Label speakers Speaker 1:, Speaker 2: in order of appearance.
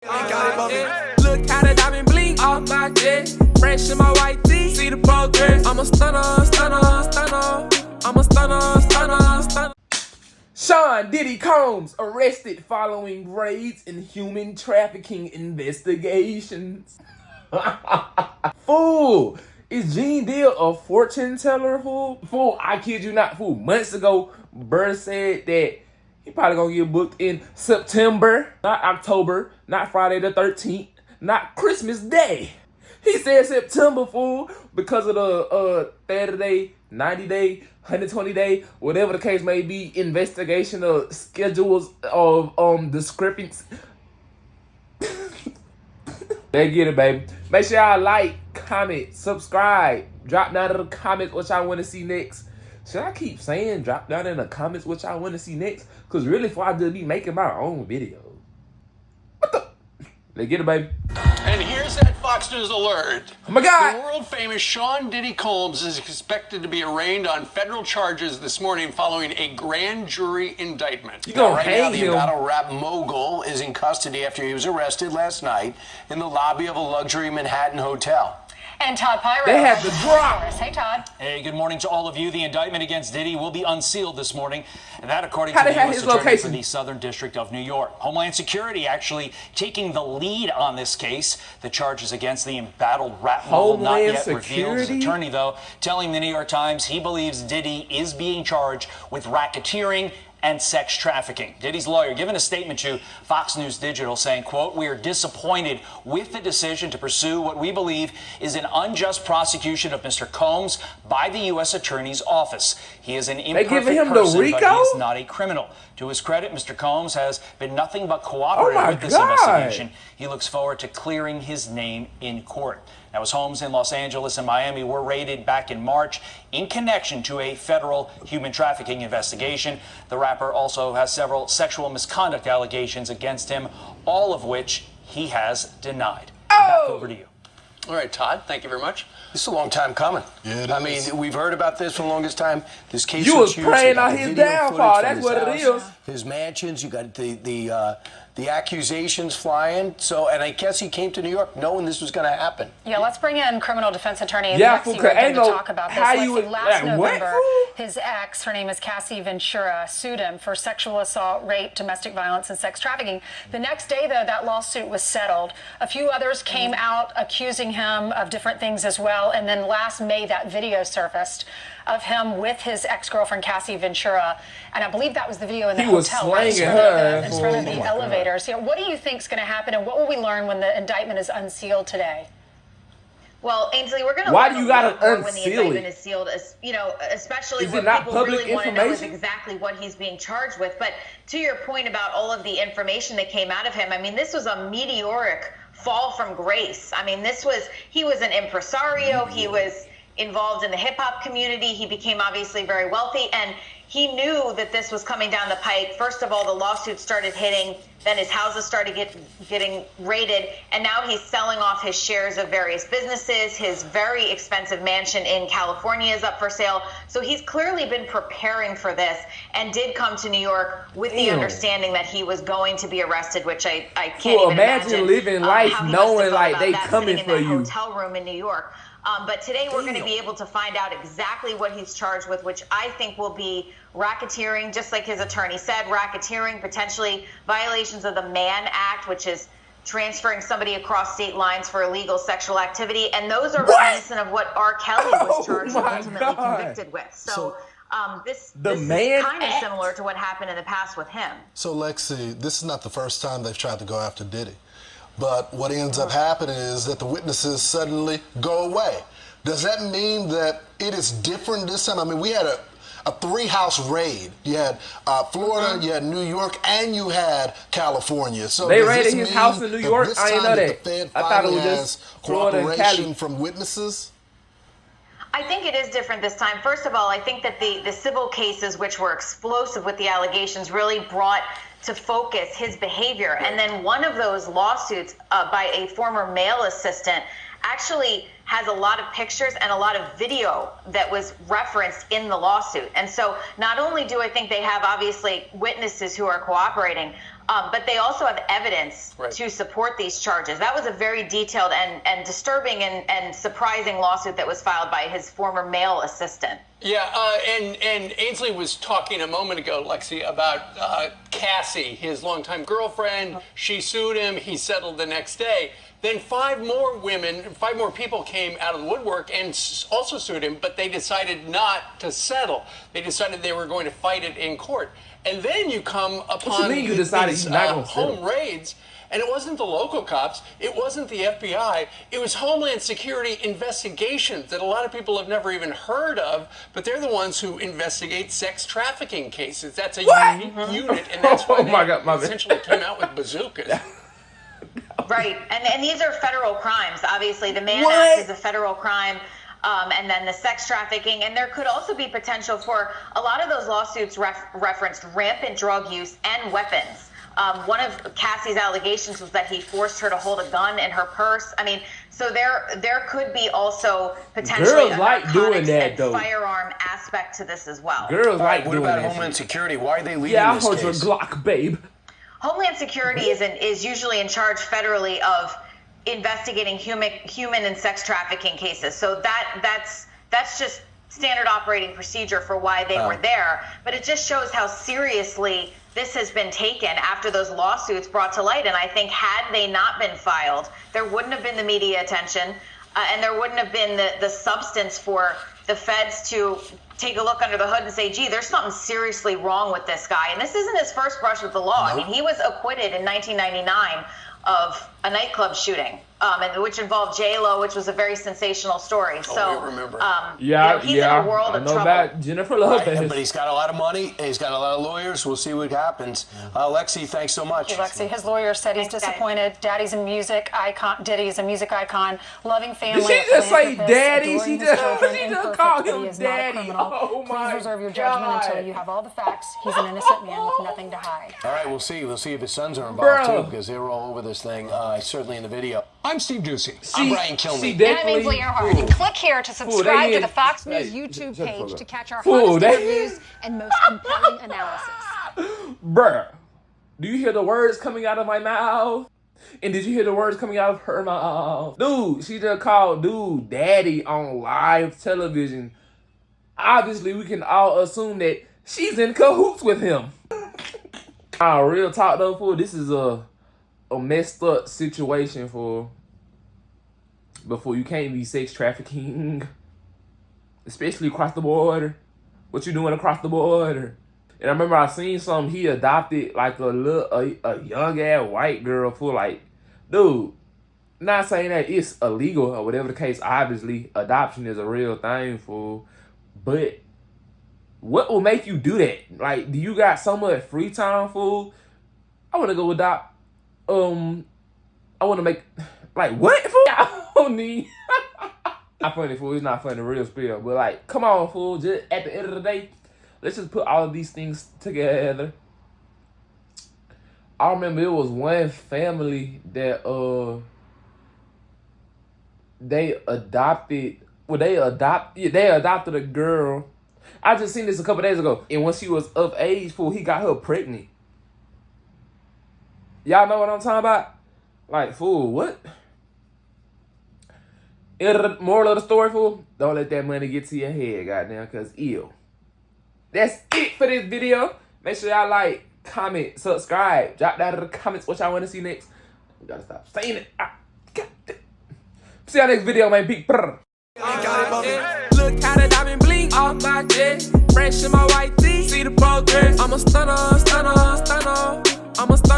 Speaker 1: Look how the diamond blink off my jet. Fresh in my white tee. See the progress. I'm a stunner, stunner, stunner. I'm a stunner, stunner, stunner. Sean Diddy Combs arrested following raids in human trafficking investigations. Fool! Is Gene Deal a fortune teller, fool? Fool, I kid you not, fool. Months ago, Burr said that he probably gonna get booked in September, not October, not Friday the 13th, not Christmas Day. He said September, fool, because of the 30-day, 90-day, 120-day, whatever the case may be, investigation of schedules of discrepancies. They get it, baby. Make sure y'all like, comment, subscribe. Drop down in the comments what y'all want to see next. Should I keep saying drop down in the comments what y'all want to see next? Because really, before I just be making my own videos. What the? Let's get it, baby.
Speaker 2: And here's that Fox News alert.
Speaker 1: Oh my God.
Speaker 2: The world-famous Sean Diddy Combs is expected to be arraigned on federal charges this morning following a grand jury indictment.
Speaker 1: You gonna
Speaker 3: right now,
Speaker 1: hang
Speaker 3: the
Speaker 1: him?
Speaker 3: battle rap mogul is in custody after he was arrested last night in the lobby of a luxury Manhattan hotel.
Speaker 4: And Todd Pyro.
Speaker 1: They had the drop.
Speaker 4: Hey, Todd.
Speaker 5: Hey, good morning to all of you. The indictment against Diddy will be unsealed this morning, and that according
Speaker 1: How
Speaker 5: to
Speaker 1: they
Speaker 5: the
Speaker 1: have
Speaker 5: U.S.
Speaker 1: his
Speaker 5: Attorney
Speaker 1: location?
Speaker 5: for the Southern District of New York. Homeland Security actually taking the lead on this case. The charges against the embattled rap mogul not
Speaker 1: Homeland
Speaker 5: yet revealed. His
Speaker 1: Security?
Speaker 5: attorney, though, telling the New York Times he believes Diddy is being charged with racketeering and sex trafficking. Diddy's lawyer giving a statement to Fox News Digital saying, quote, "We are disappointed with the decision to pursue what we believe is an unjust prosecution of Mr. Combs by the U.S. Attorney's Office. He is an imperfect
Speaker 1: giving him the
Speaker 5: person, but he
Speaker 1: RICO?
Speaker 5: is not a criminal. To his credit, Mr. Combs has been nothing but cooperative
Speaker 1: Oh my
Speaker 5: with this
Speaker 1: God.
Speaker 5: investigation. He looks forward to clearing his name in court." Now, his homes in Los Angeles and Miami were raided back in March in connection to a federal human trafficking investigation. The rapper also has several sexual misconduct allegations against him, all of which he has denied. Back over to you.
Speaker 2: All right, Todd, thank you very much.
Speaker 3: This is a long time coming.
Speaker 6: Yeah, it
Speaker 3: I
Speaker 6: is.
Speaker 3: mean, we've heard about this for the longest time. This case
Speaker 1: You was
Speaker 3: huge.
Speaker 1: praying
Speaker 3: They got
Speaker 1: on
Speaker 3: the
Speaker 1: his
Speaker 3: video
Speaker 1: downfall.
Speaker 3: footage
Speaker 1: That's
Speaker 3: from
Speaker 1: what
Speaker 3: his
Speaker 1: it
Speaker 3: house,
Speaker 1: is.
Speaker 3: His mansions. You got the accusations flying. So, and I guess he came to New York knowing this was going to happen.
Speaker 4: Yeah, let's bring in criminal defense attorney
Speaker 1: Yeah,
Speaker 4: Lexi
Speaker 1: fool, 'cause
Speaker 4: Ribbon
Speaker 1: ain't
Speaker 4: to
Speaker 1: no
Speaker 4: talk about this.
Speaker 1: how you
Speaker 4: Lexi,
Speaker 1: would-
Speaker 4: last
Speaker 1: like, what,
Speaker 4: November,
Speaker 1: fool?
Speaker 4: his ex, her name is Cassie Ventura, sued him for sexual assault, rape, domestic violence, and sex trafficking. The next day, though, that lawsuit was settled. A few others came out accusing him of different things as well. And then last May, that video surfaced of him with his ex-girlfriend, Cassie Ventura. And I believe that was the video in the
Speaker 1: He was
Speaker 4: hotel, right
Speaker 1: slanging
Speaker 4: in front of
Speaker 1: her.
Speaker 4: the, in front of
Speaker 1: Oh
Speaker 4: the
Speaker 1: my God.
Speaker 4: elevators. You know, what do you think is going to happen, and what will we learn when the indictment is unsealed today?
Speaker 7: Well, Ainsley, we're going to
Speaker 1: Why
Speaker 7: learn
Speaker 1: do you
Speaker 7: a
Speaker 1: gotta
Speaker 7: lot more when the
Speaker 1: unseal
Speaker 7: indictment
Speaker 1: it?
Speaker 7: is sealed, you know, especially
Speaker 1: Is it
Speaker 7: what
Speaker 1: not
Speaker 7: people
Speaker 1: public
Speaker 7: really want to know is
Speaker 1: information?
Speaker 7: exactly what he's being charged with. But to your point about all of the information that came out of him, I mean, this was a meteoric fall from grace. I mean, he was an impresario. He was involved in the hip hop community. He became obviously very wealthy, and he knew that this was coming down the pike. First of all, the lawsuits started hitting, then his houses started getting raided, and now he's selling off his shares of various businesses. His very expensive mansion in California is up for sale. So he's clearly been preparing for this and did come to New York with the
Speaker 1: Damn.
Speaker 7: understanding that he was going to be arrested, which I can't
Speaker 1: Well,
Speaker 7: even
Speaker 1: imagine living life
Speaker 7: how he must have
Speaker 1: knowing,
Speaker 7: felt
Speaker 1: like,
Speaker 7: about
Speaker 1: they
Speaker 7: that
Speaker 1: coming
Speaker 7: sitting
Speaker 1: for
Speaker 7: in that
Speaker 1: you.
Speaker 7: hotel room in New York. But today we're going to be able to find out exactly what he's charged with, which I think will be racketeering, just like his attorney said, racketeering, potentially violations of the Mann Act, which is transferring somebody across state lines for illegal sexual activity. And those are reminiscent of what R. Kelly was charged and
Speaker 1: my
Speaker 7: ultimately
Speaker 1: God.
Speaker 7: convicted with. So this
Speaker 1: Mann
Speaker 7: is kind of
Speaker 1: Act?
Speaker 7: similar to what happened in the past with him.
Speaker 6: So, Lexi, this is not the first time they've tried to go after Diddy. But what ends up happening is that the witnesses suddenly go away. Does that mean that it is different this time? I mean, we had a three-house raid. You had Florida, you had New York, and you had California. So
Speaker 1: They
Speaker 6: does
Speaker 1: raided
Speaker 6: this
Speaker 1: his
Speaker 6: mean
Speaker 1: house in New
Speaker 6: that
Speaker 1: York?
Speaker 6: this
Speaker 1: I didn't
Speaker 6: time
Speaker 1: know
Speaker 6: the
Speaker 1: that.
Speaker 6: Fed
Speaker 1: I thought it
Speaker 6: finally
Speaker 1: was
Speaker 6: has
Speaker 1: just Florida and
Speaker 6: cooperation
Speaker 1: Cali.
Speaker 6: from witnesses?
Speaker 7: I think it is different this time. First of all, I think that the civil cases, which were explosive with the allegations, really brought to focus his behavior. And then one of those lawsuits by a former male assistant actually has a lot of pictures and a lot of video that was referenced in the lawsuit. And so not only do I think they have obviously witnesses who are cooperating, But they also have evidence to support these charges. That was a very detailed and disturbing and surprising lawsuit that was filed by his former male assistant.
Speaker 2: Yeah, and Ainsley was talking a moment ago, Lexi, about Cassie, his longtime girlfriend. She sued him. He settled the next day. Then 5 more people came out of the woodwork and also sued him, but they decided not to settle. They decided they were going to fight it in court. And then you come upon these home raids, and it wasn't the local cops, it wasn't the FBI, it was Homeland Security investigations that a lot of people have never even heard of, but they're the ones who investigate sex trafficking cases. That's a unique unit, and that's why they essentially came out with bazookas.
Speaker 7: Right, and these are federal crimes. Obviously, the Mann Act is a federal crime, and then the sex trafficking, and there could also be potential for a lot of those lawsuits referenced rampant drug use and weapons. One of Cassie's allegations was that he forced her to hold a gun in her purse. I mean, so there could be also potentially
Speaker 1: girls like doing that, though.
Speaker 7: Firearm aspect to this as well.
Speaker 1: Girls like doing that.
Speaker 3: What about Homeland Security? Why are they leading this case?
Speaker 1: Yeah, I heard your Glock, babe.
Speaker 7: Homeland Security is usually in charge federally of investigating human and sex trafficking cases. So that's just standard operating procedure for why they were there. But it just shows how seriously this has been taken after those lawsuits brought to light. And I think had they not been filed, there wouldn't have been the media attention, and there wouldn't have been the substance for the feds to take a look under the hood and say, gee, there's something seriously wrong with this guy. And this isn't his first brush with the law. I mean, he was acquitted in 1999 of a nightclub shooting, and which involved J-Lo, which was a very sensational story. So,
Speaker 2: we remember.
Speaker 7: he's in a world of trouble.
Speaker 1: About Jennifer Lopez.
Speaker 3: Right, but he's got a lot of money. He's got a lot of lawyers. We'll see what happens. Lexi, thanks so much.
Speaker 4: Thank you, Lexi. His lawyer said he's disappointed. Daddy's a music icon. Diddy's a music icon. Loving family.
Speaker 1: Did she just say daddy? She just called him
Speaker 4: he
Speaker 1: daddy. Oh my
Speaker 4: Please reserve your judgment until you have all the facts. He's an innocent man with nothing to hide.
Speaker 3: All right, we'll see. We'll see if his sons are involved too, because they were all over this thing. Certainly in the video.
Speaker 2: I'm Steve Ducey.
Speaker 3: I'm Brian Kilmeade.
Speaker 4: And I'm Ainsley Earhart. And click here to subscribe to the Fox News YouTube page to catch our hottest interviews and most compelling analysis.
Speaker 1: Bruh, do you hear the words coming out of my mouth? And did you hear the words coming out of her mouth? Dude, she just called dude daddy on live television. Obviously, we can all assume that she's in cahoots with him. Real talk though, fool, this is a messed up situation before you can't be sex trafficking, especially across the border. What you doing across the border? And I remember I seen something, he adopted like a young ass white girl for like, dude, not saying that it's illegal or whatever the case. Obviously, adoption is a real thing, fool. But what will make you do that? Like, do you got so much free time, fool? I want to go adopt. I want to make, like, what, fool? I don't need. Not funny, fool. It's not funny, real spill. But, like, come on, fool. Just at the end of the day, let's just put all of these things together. I remember it was one family that, they adopted a girl. I just seen this a couple days ago. And when she was of age, fool, he got her pregnant. Y'all know what I'm talking about? Like, fool, what? Moral of the story, fool? Don't let that money get to your head, goddamn, because ew. That's it for this video. Make sure y'all like, comment, subscribe. Drop down in the comments what y'all want to see next. We gotta stop saying it. See y'all next video, man. Big brr. Look how the diamond blink off my chest. Fresh in my white tee. See the progress. I'm a stunner, stunner, stunner. I'm a stunner.